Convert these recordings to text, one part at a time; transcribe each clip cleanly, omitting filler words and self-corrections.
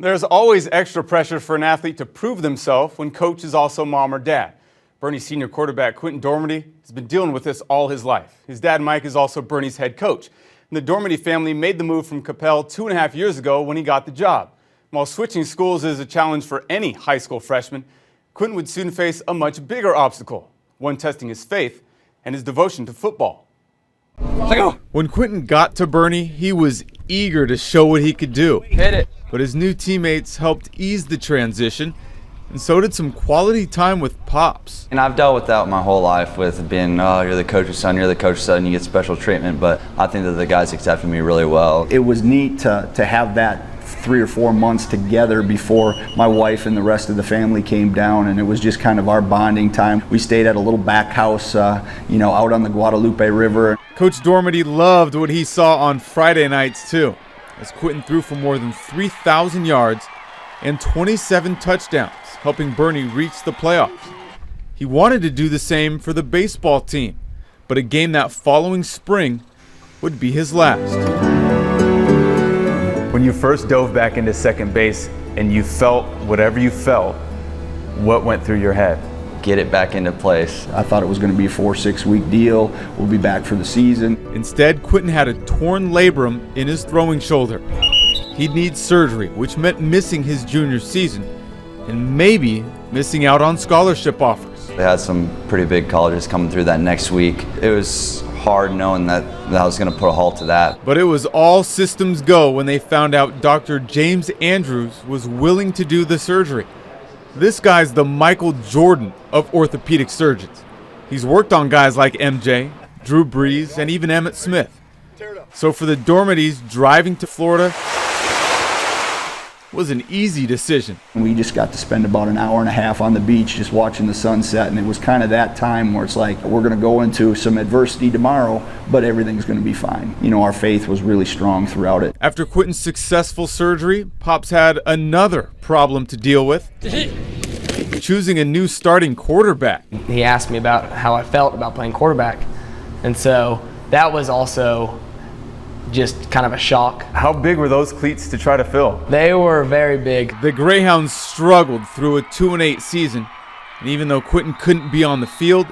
There's always extra pressure for an athlete to prove themselves when coach is also mom or dad. Bernie's senior quarterback, Quentin Dormady, has been dealing with this all his life. His dad, Mike, is also Bernie's head coach. And the Dormady family made the move from Capel 2.5 years ago when he got the job. While switching schools is a challenge for any high school freshman, Quentin would soon face a much bigger obstacle, one testing his faith and his devotion to football. When Quentin got to Bernie, he was eager to show what he could do. Hit it. But his new teammates helped ease the transition, and so did some quality time with Pops. And I've dealt with that my whole life, with being, oh, you're the coach's son, you get special treatment, but I think that the guys accepted me really well. It was neat to have that 3 or 4 months together before my wife and the rest of the family came down, and it was just kind of our bonding time. We stayed at a little back house, out on the Guadalupe River. Coach Dormady loved what he saw on Friday nights too, as Quentin threw for more than 3,000 yards and 27 touchdowns, helping Bernie reach the playoffs. He wanted to do the same for the baseball team, but a game that following spring would be his last. When you first dove back into second base and you felt whatever you felt, what went through your head? Get it back into place. I thought it was going to be a 4-6 week deal. We'll be back for the season. Instead, Quentin had a torn labrum in his throwing shoulder. He'd need surgery, which meant missing his junior season and maybe missing out on scholarship offers. They had some pretty big colleges coming through that next week. It was hard knowing that I was going to put a halt to that. But it was all systems go when they found out Dr. James Andrews was willing to do the surgery. This guy's the Michael Jordan of orthopedic surgeons. He's worked on guys like MJ, Drew Brees, and even Emmitt Smith. So for the Dormadys, driving to Florida was an easy decision. We just got to spend about an hour and a half on the beach just watching the sunset, and it was kind of that time where it's like, we're going to go into some adversity tomorrow, but everything's going to be fine. Our faith was really strong throughout it. After Quentin's successful surgery, Pops had another problem to deal with. Choosing a new starting quarterback. He asked me about how I felt about playing quarterback, and so that was also just kind of a shock. How big were those cleats to try to fill? They were very big. The Greyhounds struggled through a 2-8 season, and even though Quentin couldn't be on the field,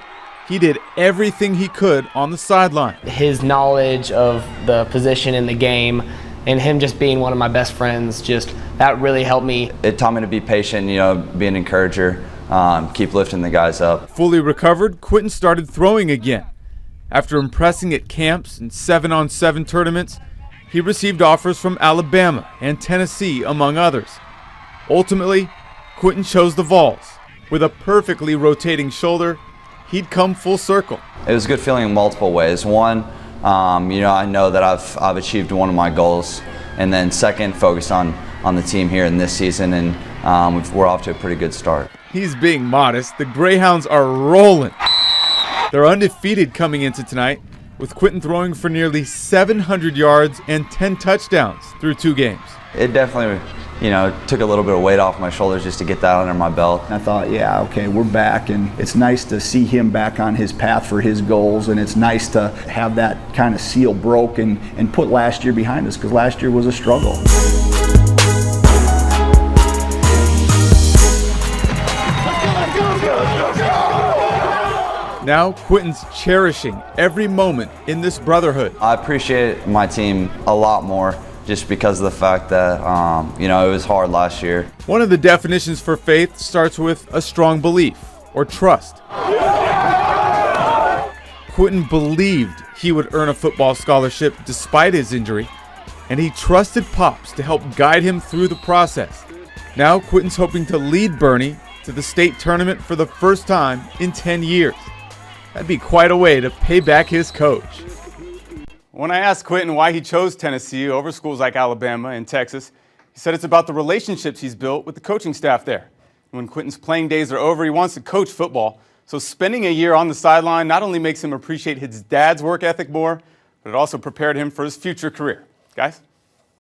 he did everything he could on the sideline. His knowledge of the position in the game and him just being one of my best friends, that really helped me. It taught me to be patient, be an encourager, keep lifting the guys up. Fully recovered, Quentin started throwing again. After impressing at camps and 7-on-7 tournaments, he received offers from Alabama and Tennessee, among others. Ultimately, Quentin chose the Vols. With a perfectly rotating shoulder, he'd come full circle. It was a good feeling in multiple ways. One, I know that I've achieved one of my goals, and then second, focus on the team here in this season, and we're off to a pretty good start. He's being modest. The Greyhounds are rolling. They're undefeated coming into tonight, with Quentin throwing for nearly 700 yards and 10 touchdowns through 2 games. It definitely, took a little bit of weight off my shoulders just to get that under my belt. I thought, yeah, okay, we're back, and it's nice to see him back on his path for his goals, and it's nice to have that kind of seal broke and put last year behind us, because last year was a struggle. Now Quentin's cherishing every moment in this brotherhood. I appreciate my team a lot more just because of the fact that, it was hard last year. One of the definitions for faith starts with a strong belief or trust. Quentin believed he would earn a football scholarship despite his injury, and he trusted Pops to help guide him through the process. Now Quentin's hoping to lead Bernie to the state tournament for the first time in 10 years. That'd be quite a way to pay back his coach. When I asked Quentin why he chose Tennessee over schools like Alabama and Texas, he said it's about the relationships he's built with the coaching staff there. When Quentin's playing days are over, he wants to coach football. So spending a year on the sideline not only makes him appreciate his dad's work ethic more, but it also prepared him for his future career. Guys?